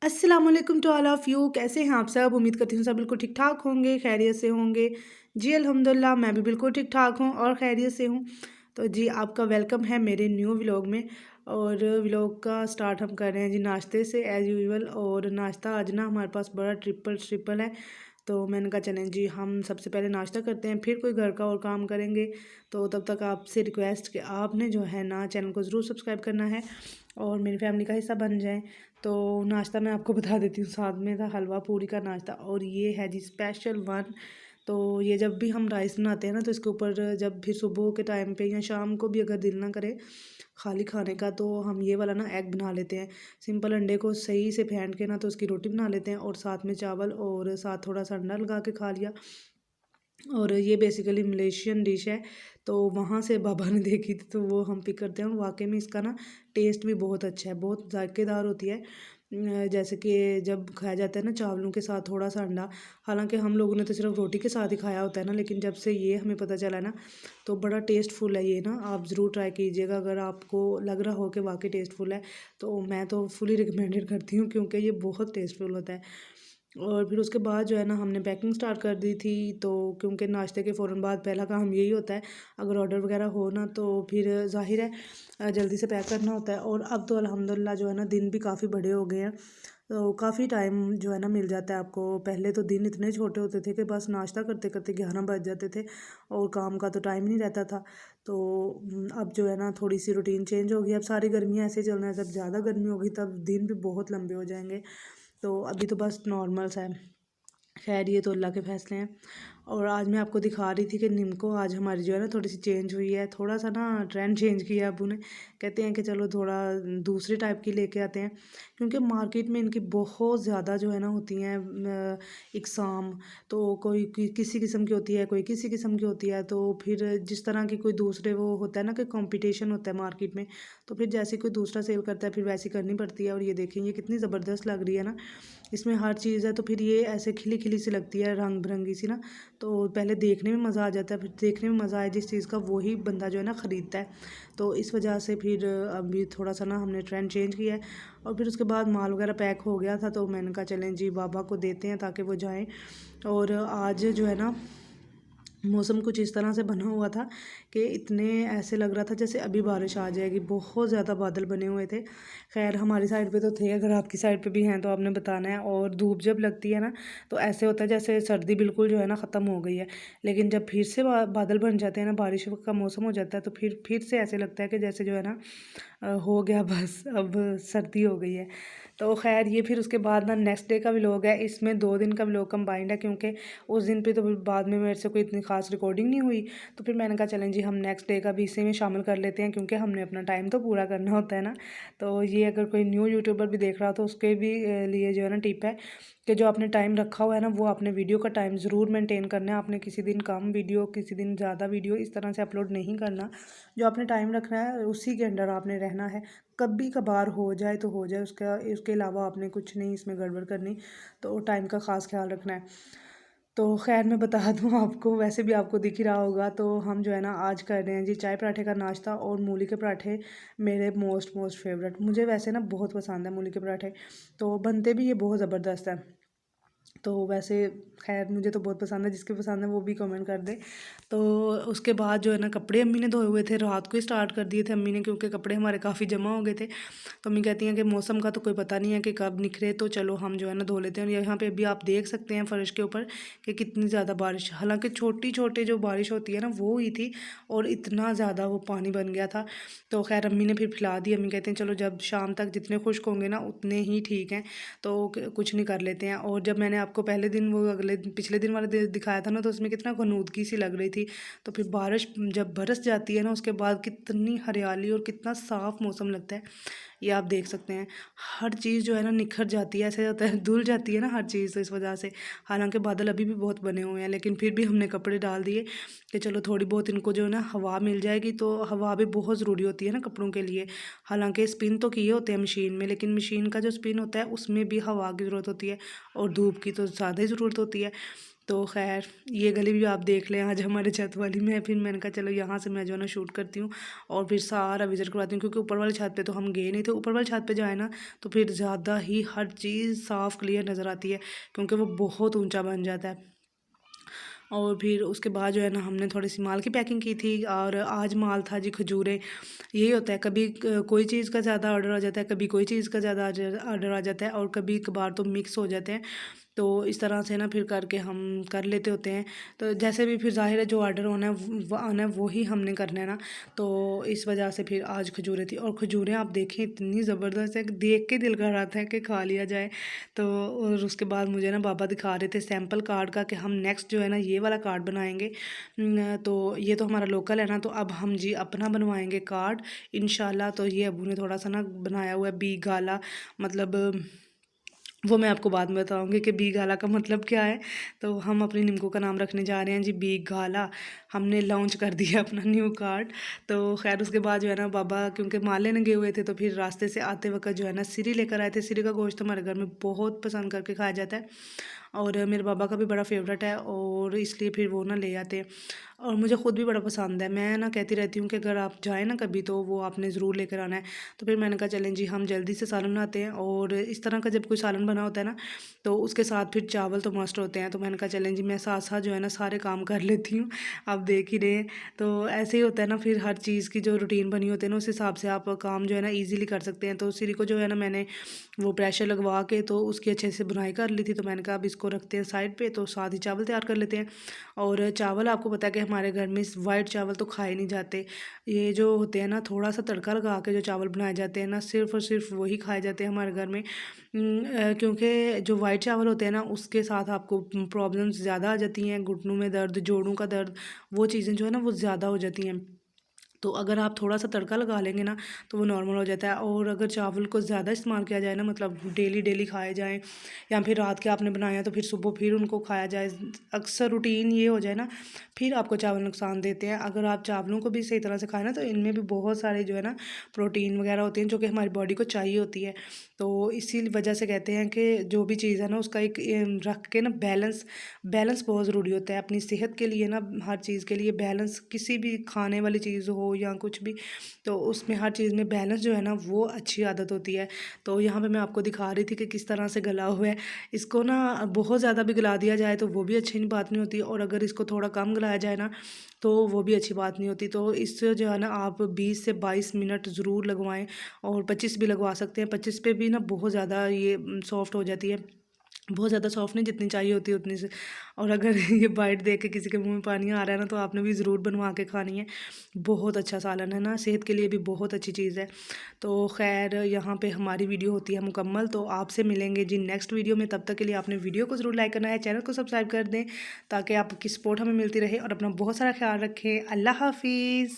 अस्सलाम वालेकुम to all of you. कैसे हैं आप सब? उम्मीद करती हूँ सब बिल्कुल ठीक-ठाक होंगे, खैरियत से होंगे। जी अल्हम्दुलिल्लाह मैं भी बिल्कुल ठीक-ठाक हूँ और खैरियत से हूँ। तो जी आपका वेलकम है मेरे न्यू व्लॉग में। और व्लॉग का स्टार्ट हम कर रहे हैं जी नाश्ते से एज़ यूजुअल। और नाश्ता आज ना हमारे पास बड़ा ट्रिपल है। तो मैंने कहा चलें जी हम सबसे पहले नाश्ता करते हैं, फिर कोई घर का और काम करेंगे। तो तब तक आपसे रिक्वेस्ट कि आपने जो है ना चैनल को ज़रूर सब्सक्राइब करना है और मेरी फैमिली का हिस्सा बन जाएँ। तो नाश्ता मैं आपको बता देती हूँ, साथ में था हलवा पूरी का नाश्ता और ये है जी स्पेशल वन। तो ये जब भी हम राइस बनाते हैं ना तो इसके ऊपर जब भी सुबह के टाइम पे या शाम को भी अगर दिल ना करे खाली खाने का तो हम ये वाला ना एग बना लेते हैं। सिंपल अंडे को सही से फेंट के ना तो उसकी रोटी बना लेते हैं और साथ में चावल और साथ थोड़ा सा अंडा लगा के खा लिया। और ये बेसिकली मलेशियन डिश है। तो वहाँ से बाबा ने देखी थी तो वो हम पिक करते हैं और वाकई में इसका ना टेस्ट भी बहुत अच्छा है, बहुत जायकेदार होती है। जैसे कि जब खाया जाता है ना चावलों के साथ थोड़ा सा अंडा। हालांकि हम लोगों ने तो सिर्फ रोटी के साथ ही खाया होता है ना, लेकिन जब से ये हमें पता चला ना तो बड़ा टेस्टफुल है ये ना। आप ज़रूर ट्राई कीजिएगा अगर आपको लग रहा हो कि वाकई टेस्टफुल है। तो मैं तो फुली रिकमेंडेड करती हूँ क्योंकि ये बहुत टेस्टफुल होता है। और फिर उसके बाद जो है ना हमने पैकिंग स्टार्ट कर दी थी। तो क्योंकि नाश्ते के फ़ौरन बाद पहला काम यही होता है, अगर ऑर्डर वगैरह हो ना तो फिर ज़ाहिर है जल्दी से पैक करना होता है। और अब तो अल्हम्दुलिल्लाह जो है ना दिन भी काफ़ी बड़े हो गए हैं। तो काफ़ी टाइम जो है ना मिल जाता है आपको। पहले तो दिन इतने छोटे होते थे कि बस नाश्ता करते करते 11 बज जाते थे और काम का तो टाइम नहीं रहता था। तो अब जो है ना थोड़ी सी रूटीन चेंज हो गई। अब सारी गर्मियाँ ऐसे चल रहा है, जब ज़्यादा गर्मी होगी तब दिन भी बहुत लंबे हो जाएंगे। तो अभी तो बस नॉर्मल सा है। खैर ये तो अल्लाह के फ़ैसले हैं। और आज मैं आपको दिखा रही थी कि निम्को आज हमारी जो है ना थोड़ी सी चेंज हुई है, थोड़ा सा ना ट्रेंड चेंज किया है अबू ने। कहते हैं कि चलो थोड़ा दूसरे टाइप की लेके आते हैं क्योंकि मार्केट में इनकी बहुत ज़्यादा जो है ना होती हैं इकसाम। तो कोई किसी किस्म की होती है, कोई किसी किस्म की होती है। तो फिर जिस तरह की कोई दूसरे वो होता है ना कि कंपटीशन होता है मार्केट में, तो फिर जैसे कोई दूसरा सेल करता है फिर वैसी करनी पड़ती है। और ये देखें ये कितनी ज़बरदस्त लग रही है ना, इसमें हर चीज़ है। तो फिर ये ऐसे खिली खिली सी लगती है, रंग बिरंगी सी ना। तो पहले देखने में मज़ा आ जाता है, फिर देखने में मज़ा आए जिस चीज़ का वही बंदा जो है ना ख़रीदता है। तो इस वजह से फिर अभी थोड़ा सा ना हमने ट्रेंड चेंज किया है। और फिर उसके बाद माल वगैरह पैक हो गया था तो मैंने कहा चलें जी बाबा को देते हैं ताकि वो जाएँ। और आज जो है ना मौसम कुछ इस तरह से बना हुआ था कि इतने ऐसे लग रहा था जैसे अभी बारिश आ जाएगी, बहुत ज़्यादा बादल बने हुए थे। खैर हमारी साइड पे तो थे, अगर आपकी साइड पे भी हैं तो आपने बताना है। और धूप जब लगती है ना तो ऐसे होता है जैसे सर्दी बिल्कुल जो है ना ख़त्म हो गई है। लेकिन जब फिर से बादल बन जाते हैं ना, बारिश का मौसम हो जाता है तो फिर से ऐसे लगता है कि जैसे जो है ना हो गया बस अब सर्दी हो गई है। तो ख़ैर ये फिर उसके बाद ना नेक्स्ट डे का व्लॉग है, इसमें 2 दिन का व्लॉग कंबाइंड है क्योंकि उस दिन पे तो फिर बाद में मेरे से कोई इतनी ख़ास रिकॉर्डिंग नहीं हुई। तो फिर मैंने कहा चलें जी हम नेक्स्ट डे का भी इसी में शामिल कर लेते हैं क्योंकि हमने अपना टाइम तो पूरा करना होता है ना। तो ये अगर कोई न्यू यूट्यूबर भी देख रहा हो तो उसके भी लिए जो है ना टिप है कि जो आपने टाइम रखा हुआ है ना वो आपने वीडियो का टाइम ज़रूर मेंटेन करना है। आपने किसी दिन कम वीडियो किसी दिन ज़्यादा वीडियो इस तरह से अपलोड नहीं करना। जो आपने टाइम रखना है उसी के अंडर आपने रहना है। कभी कभार हो जाए तो हो जाए, उसका उसके अलावा आपने कुछ नहीं इसमें गड़बड़ करनी। तो टाइम का ख़ास ख्याल रखना है। तो खैर मैं बता दूं आपको, वैसे भी आपको दिख ही रहा होगा। तो हम जो है ना आज कर रहे हैं जी चाय पराठे का नाश्ता। और मूली के पराठे मेरे मोस्ट फेवरेट, मुझे वैसे ना बहुत पसंद है मूली के पराठे। तो बनते भी ये बहुत ज़बरदस्त है। तो वैसे खैर मुझे तो बहुत पसंद है, जिसके पसंद है वो भी कमेंट कर दे। तो उसके बाद जो है ना कपड़े अम्मी ने धोए हुए थे, रात को ही स्टार्ट कर दिए थे अम्मी ने क्योंकि कपड़े हमारे काफ़ी जमा हो गए थे। तो अम्मी कहती हैं कि मौसम का तो कोई पता नहीं है कि कब निखरे, तो चलो हम जो है ना धो लेते हैं। और यहाँ पे अभी आप देख सकते हैं फ़र्श के ऊपर कि कितनी ज़्यादा बारिश, हालांकि छोटी छोटी जो बारिश होती है ना वो हुई थी और इतना ज़्यादा वो पानी बन गया था। तो खैर अम्मी ने फिर फैला दी। अम्मी कहते हैं चलो जब शाम तक जितने खुश्क होंगे ना उतने ही ठीक हैं, तो कुछ नहीं कर लेते हैं। और जब मैंने आपको पहले दिन वो अगले पिछले दिन वाला दिखाया था ना तो उसमें कितना गनूदगी सी लग रही थी। तो फिर बारिश जब बरस जाती है ना उसके बाद कितनी हरियाली और कितना साफ़ मौसम लगता है, ये आप देख सकते हैं। हर चीज़ जो है ना निखर जाती है, ऐसे होता है धुल जाती है ना हर चीज़। तो इस वजह से हालांकि बादल अभी भी बहुत बने हुए हैं लेकिन फिर भी हमने कपड़े डाल दिए कि चलो थोड़ी बहुत इनको जो है ना हवा मिल जाएगी। तो हवा भी बहुत ज़रूरी होती है ना कपड़ों के लिए। हालांकि स्पिन तो किए होते हैं मशीन में, लेकिन मशीन का जो स्पिन होता है उसमें भी हवा की ज़रूरत होती है और धूप की तो ज़्यादा ही ज़रूरत होती है। तो खैर ये गली भी आप देख लें आज हमारे छत वाली में। फिर मैंने कहा चलो यहाँ से मैं जो है ना शूट करती हूँ और फिर सारा विजिट करवाती हूँ, क्योंकि ऊपर वाली छत पे तो हम गए नहीं थे। ऊपर वाली छत पे जाए ना तो फिर ज़्यादा ही हर चीज़ साफ़ क्लियर नज़र आती है, क्योंकि वो बहुत ऊंचा बन जाता है। और फिर उसके बाद जो है ना हमने थोड़ी सी माल की पैकिंग की थी, और आज माल था जी खजूरें। यही होता है, कभी कोई चीज़ का ज़्यादा ऑर्डर आ जाता है, कभी कोई चीज़ का ज़्यादा ऑर्डर आ जाता है, और कभी कभार तो मिक्स हो जाते हैं। तो इस तरह से ना फिर करके हम कर लेते होते हैं। तो जैसे भी फिर ज़ाहिर है जो ऑर्डर होना है वो आना है, वो ही हमने करना है ना। तो इस वजह से फिर आज खजूरें थी, और खजूरें आप देखें इतनी ज़बरदस्त है कि देख के दिल कर रहा था कि खा लिया जाए। तो और उसके बाद मुझे ना बाबा दिखा रहे थे सैंपल कार्ड का कि हम नेक्स्ट जो है ना ये वाला कार्ड बनाएंगे। तो ये तो हमारा लोकल है ना, तो अब हम जी अपना बनवाएंगे कार्ड इंशाल्लाह। तो ये अबू ने थोड़ा सा ना बनाया हुआ है बी गाला, मतलब वो मैं आपको बाद में बताऊंगी कि बी गाला का मतलब क्या है। तो हम अपनी निम्को का नाम रखने जा रहे हैं जी बी गाला। हमने लॉन्च कर दिया अपना न्यू कार्ड। तो खैर उसके बाद जो है ना बाबा क्योंकि माल लेने गए हुए थे, तो फिर रास्ते से आते वक्त जो है ना सिरी लेकर आए थे। सिरी का गोश्त हमारे घर में बहुत पसंद करके खाया जाता है, और मेरे बाबा का भी बड़ा फेवरेट है, और इसलिए फिर वो ना ले आते हैं। और मुझे ख़ुद भी बड़ा पसंद है। मैं ना कहती रहती हूँ कि अगर आप जाएँ ना कभी तो वो आपने ज़रूर लेकर आना है। तो फिर मैंने कहा चलें जी हम जल्दी से सालन बनाते हैं, और इस तरह का जब कोई सालन बना होता है ना तो उसके साथ फिर चावल तो मस्ट होते हैं। तो मैंने कहा चलें जी मैं साथ साथ जो है ना सारे काम कर लेती हूँ, आप देख ही रहे हैं। तो ऐसे ही होता है ना, फिर हर चीज़ की जो रूटीन बनी होती है ना उस हिसाब से आप काम जो है ना ईज़िली कर सकते हैं। तो सिरी को जो है ना मैंने वो प्रेशर लगवा के तो उसकी अच्छे से बुनाई कर ली थी। तो मैंने कहा अब इसको रखते हैं साइड पे, तो साथ ही चावल तैयार कर लेते हैं। और चावल आपको पता है कि हमारे घर में वाइट चावल तो खाए नहीं जाते। ये जो होते हैं ना थोड़ा सा तड़का लगा के जो चावल बनाए जाते हैं ना, सिर्फ़ और सिर्फ वही खाए जाते हैं हमारे घर में। क्योंकि जो वाइट चावल होते हैं ना उसके साथ आपको प्रॉब्लम्स ज़्यादा आ जाती हैं, घुटनों में दर्द, जोड़ों का दर्द, वो चीज़ें जो है ना वो ज़्यादा हो जाती हैं। तो अगर आप थोड़ा सा तड़का लगा लेंगे ना तो वो नॉर्मल हो जाता है। और अगर चावल को ज़्यादा इस्तेमाल किया जाए ना, मतलब डेली डेली खाए जाएँ, या फिर रात के आपने बनाया तो फिर सुबह फिर उनको खाया जाए, अक्सर रूटीन ये हो जाए ना, फिर आपको चावल नुकसान देते हैं। अगर आप चावलों को भी सही तरह से खाएँ ना तो इनमें भी बहुत सारे जो है ना प्रोटीन वगैरह होते हैं जो कि हमारी बॉडी को चाहिए होती है। तो इसी वजह से कहते हैं कि जो भी चीज़ है ना उसका एक रख के ना बैलेंस बैलेंस बहुत ज़रूरी होता है अपनी सेहत के लिए ना। हर चीज़ के लिए बैलेंस, किसी भी खाने वाली चीज़ हो या कुछ भी, तो उसमें हर चीज़ में बैलेंस जो है ना वो अच्छी आदत होती है। तो यहाँ पे मैं आपको दिखा रही थी कि किस तरह से गला हुआ है। इसको ना बहुत ज़्यादा भी गला दिया जाए तो वो भी अच्छी नहीं बात नहीं होती, और अगर इसको थोड़ा कम गलाया जाए ना तो वो भी अच्छी बात नहीं होती। तो इससे जो है ना आप 20 से 22 मिनट ज़रूर लगवाएं, और 25 भी लगवा सकते हैं। 25 पे भी ना बहुत ज़्यादा ये सॉफ्ट हो जाती है, बहुत ज़्यादा सॉफ्ट नहीं, जितनी चाहिए होती है उतनी से। और अगर ये बाइट देख के किसी के मुंह में पानी आ रहा है ना तो आपने भी ज़रूर बनवा के खानी है। बहुत अच्छा सालन है ना, सेहत के लिए भी बहुत अच्छी चीज़ है। तो खैर यहाँ पे हमारी वीडियो होती है मुकम्मल। तो आपसे मिलेंगे जी नेक्स्ट वीडियो में। तब तक के लिए आपने वीडियो को ज़रूर लाइक करना है, चैनल को सब्सक्राइब कर दें ताकि आपकी सपोर्ट हमें मिलती रहे, और अपना बहुत सारा ख्याल रखें। अल्लाह हाफिज़।